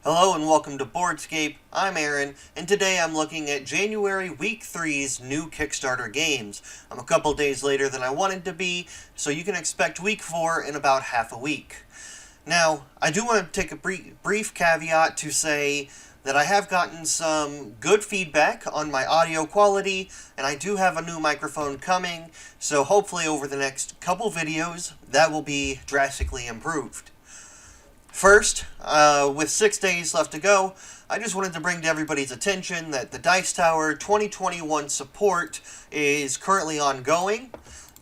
Hello and welcome to Boardscape. I'm Aaron, and today I'm looking at January Week 3's new Kickstarter games. I'm a couple days later than I wanted to be, so you can expect Week 4 in about half a week. Now, I do want to take a brief caveat to say that I have gotten some good feedback on my audio quality, and I do have a new microphone coming, so hopefully over the next couple videos, that will be drastically improved. First, with 6 days left to go, I just wanted to bring to everybody's attention that the Dice Tower 2021 support is currently ongoing,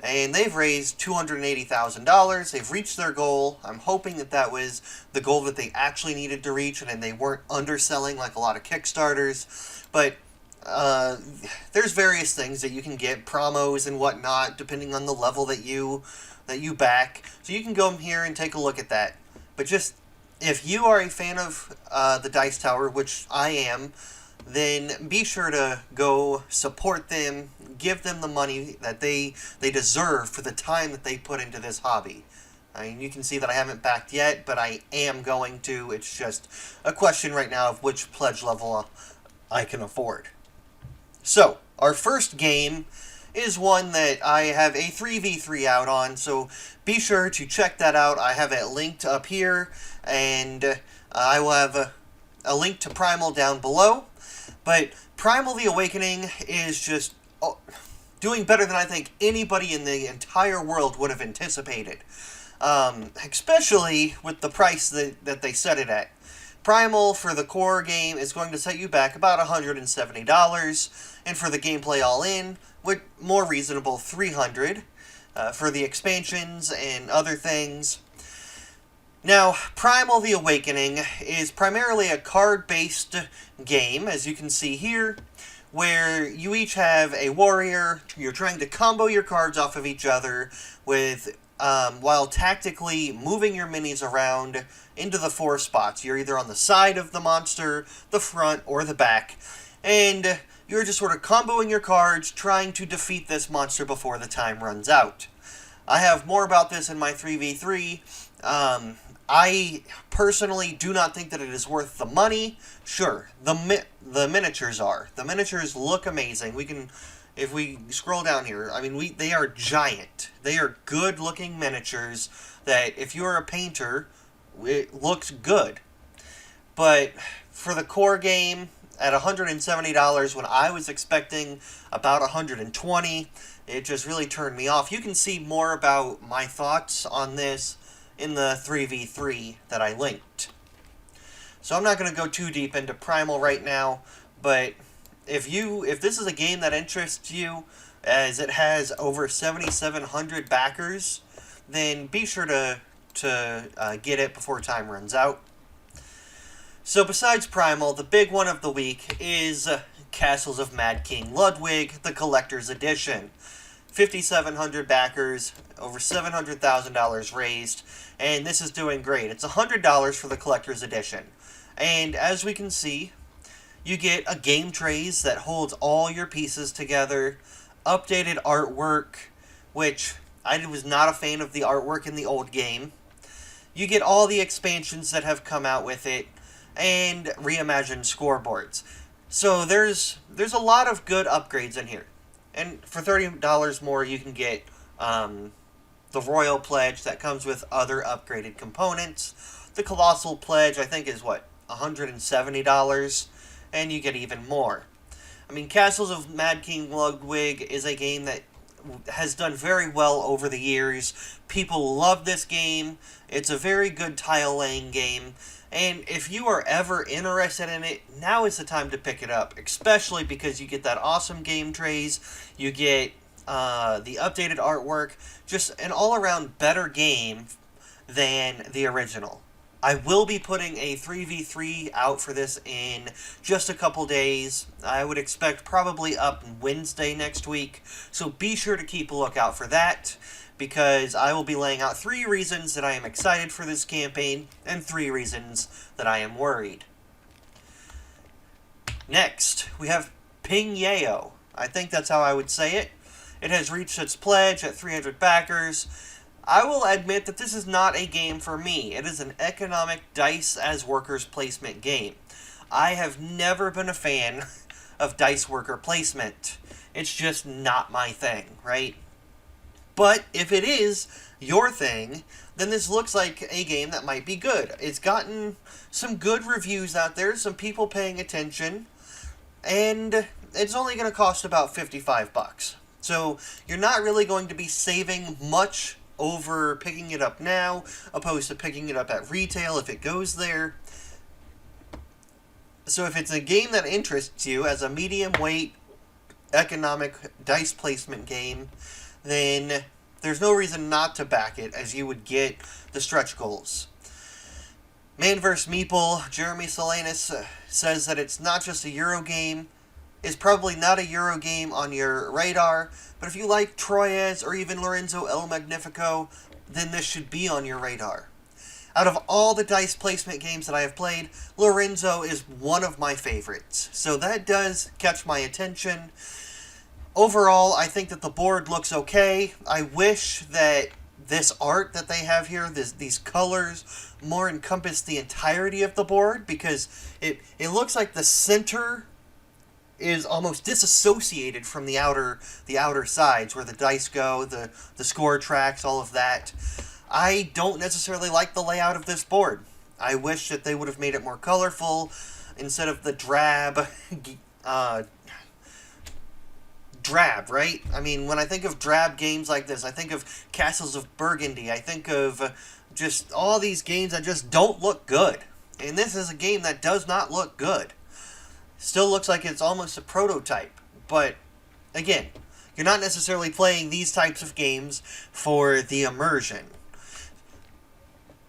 and they've raised $280,000. They've reached their goal. I'm hoping that that was the goal that they actually needed to reach, and they weren't underselling like a lot of Kickstarters. But there's various things that you can get, promos and whatnot, depending on the level that you back. So you can go here and take a look at that. But just, if you are a fan of the Dice Tower, which I am, then be sure to go support them, give them the money that they deserve for the time that they put into this hobby. I mean, you can see that I haven't backed yet, but I am going to. It's just a question right now of which pledge level I can afford. So, our first game is one that I have a 3v3 out on, so be sure to check that out. I have it linked up here, and I will have a link to Primal down below. But Primal The Awakening is just doing better than I think anybody in the entire world would have anticipated. Especially with the price that they set it at. Primal, for the core game, is going to set you back about $170, and for the gameplay all-in, with more reasonable $300 for the expansions and other things. Now, Primal The Awakening is primarily a card-based game, as you can see here, where you each have a warrior. You're trying to combo your cards off of each other with while tactically moving your minis around into the 4 spots. You're either on the side of the monster, the front, or the back, and you're just sort of comboing your cards, trying to defeat this monster before the time runs out. I have more about this in my 3v3. I personally do not think that it is worth the money. Sure, the miniatures are. The miniatures look amazing. If we scroll down here, I mean, they are giant. They are good-looking miniatures that, if you're a painter, it looks good. But for the core game, at $170 when I was expecting about $120, it just really turned me off. You can see more about my thoughts on this in the 3v3 that I linked. So I'm not going to go too deep into Primal right now, but if this is a game that interests you, as it has over 7,700 backers, then be sure to get it before time runs out. So besides Primal, the big one of the week is Castles of Mad King Ludwig, the Collector's Edition. 5,700 backers, over $700,000 raised, and this is doing great. It's $100 for the Collector's Edition. And as we can see, you get a game trays that holds all your pieces together, updated artwork, which I was not a fan of the artwork in the old game. You get all the expansions that have come out with it, and reimagined scoreboards. So there's a lot of good upgrades in here. And for $30 more, you can get the Royal Pledge that comes with other upgraded components. The Colossal Pledge, I think, is $170, and you get even more. I mean, Castles of Mad King Ludwig is a game that has done very well over the years. People love this game. It's a very good tile-laying game. And if you are ever interested in it, now is the time to pick it up, especially because you get that awesome game trays, you get the updated artwork, just an all-around better game than the original. I will be putting a 3v3 out for this in just a couple days. I would expect probably up Wednesday next week, so be sure to keep a lookout for that, because I will be laying out 3 reasons that I am excited for this campaign, and 3 reasons that I am worried. Next, we have PingYao. I think that's how I would say it. It has reached its pledge at 300 backers. I will admit that this is not a game for me. It is an economic dice as workers placement game. I have never been a fan of dice worker placement. It's just not my thing, right? But if it is your thing, then this looks like a game that might be good. It's gotten some good reviews out there, some people paying attention, and it's only going to cost about $55. So you're not really going to be saving much over picking it up now, opposed to picking it up at retail if it goes there. So if it's a game that interests you as a medium weight economic dice placement game, then there's no reason not to back it, as you would get the stretch goals. Man vs. Meeple, Jeremy Salinas says that it's not just a Euro game. It's probably not a Euro game on your radar, but if you like Troyes or even Lorenzo El Magnifico, then this should be on your radar. Out of all the dice placement games that I have played, Lorenzo is one of my favorites, so that does catch my attention. Overall, I think that the board looks okay. I wish that this art that they have here, these colors, more encompass the entirety of the board, because it looks like the center is almost disassociated from the outer sides where the dice go, the score tracks, all of that. I don't necessarily like the layout of this board. I wish that they would have made it more colorful instead of the drab, right? I mean, when I think of drab games like this, I think of Castles of Burgundy. I think of just all these games that just don't look good. And this is a game that does not look good. Still looks like it's almost a prototype. But, again, you're not necessarily playing these types of games for the immersion.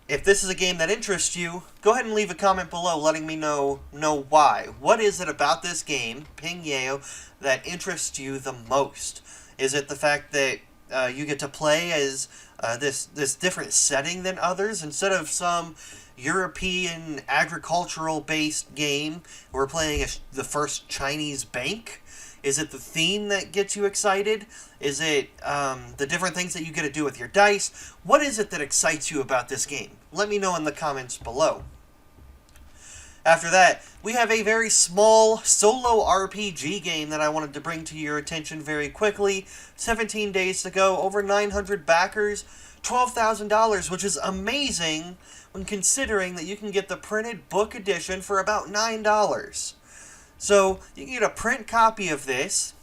If this is a game that interests you, go ahead and leave a comment below letting me know why. What is it about this game, PingYao, that interests you the most? Is it the fact that you get to play as this different setting than others? Instead of some European agricultural-based game, we're playing the first Chinese bank? Is it the theme that gets you excited? Is it the different things that you get to do with your dice? What is it that excites you about this game? Let me know in the comments below. After that, we have a very small solo RPG game that I wanted to bring to your attention very quickly. 17 days to go, over 900 backers, $12,000, which is amazing when considering that you can get the printed book edition for about $9. So, you can get a print copy of this,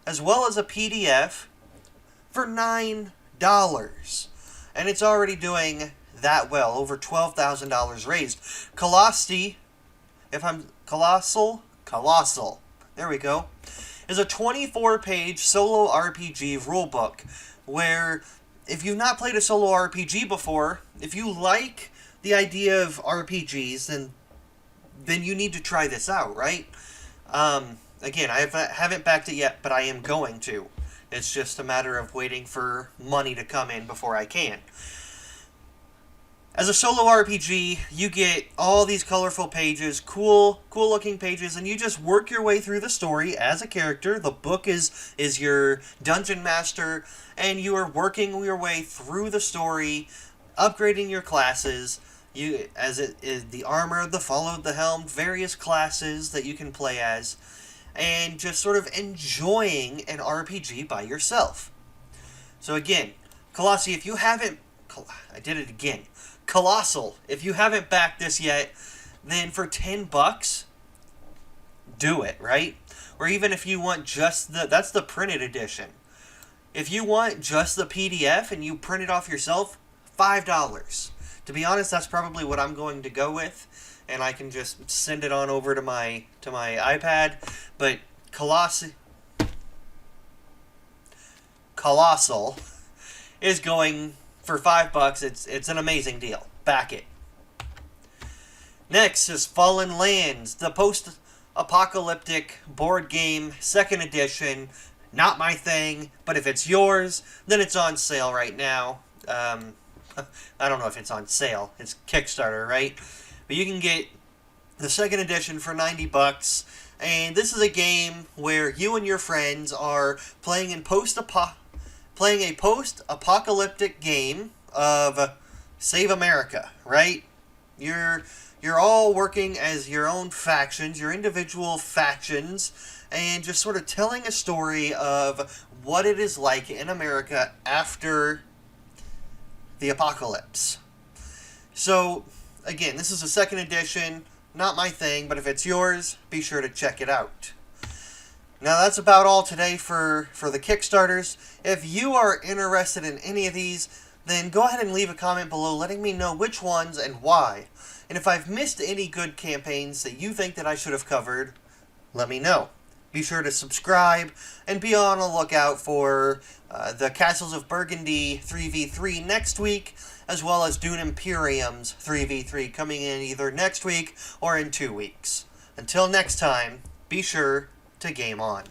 as well as a PDF, for $9. And it's already doing that well, over $12,000 raised. Colostle, there we go, is a 24-page solo RPG rulebook, where if you've not played a solo RPG before, if you like the idea of RPGs, then you need to try this out, right? Again, I haven't backed it yet, but I am going to. It's just a matter of waiting for money to come in before I can. As a solo RPG, you get all these colorful pages, cool looking pages, and you just work your way through the story as a character. The book is your dungeon master, and you are working your way through the story, upgrading your classes. As it is the armor, the followed, the helm, various classes that you can play as, and just sort of enjoying an RPG by yourself. So again, Colossi, if you haven't, I did it again. Colossal, if you haven't backed this yet, then for $10, do it, right? Or even if you want just that's the printed edition. If you want just the PDF and you print it off yourself, $5. To be honest, that's probably what I'm going to go with, and I can just send it on over to my iPad. But Colossal is going for $5. It's an amazing deal. Back it. Next is Fallen Lands, the post-apocalyptic board game, 2nd edition. Not my thing, but if it's yours, then it's on sale right now. I don't know if it's on sale. It's Kickstarter, right? But you can get the 2nd edition for $90. And this is a game where you and your friends are playing a post-apocalyptic game of Save America, right? You're all working as your own factions, your individual factions, and just sort of telling a story of what it is like in America after the apocalypse. So, again, this is a second edition, not my thing, but if it's yours, be sure to check it out. Now that's about all today for the Kickstarters. If you are interested in any of these, then go ahead and leave a comment below letting me know which ones and why. And if I've missed any good campaigns that you think that I should have covered, let me know. Be sure to subscribe and be on the lookout for the Castles of Burgundy 3v3 next week, as well as Dune Imperium's 3v3 coming in either next week or in 2 weeks. Until next time, be sure to game on.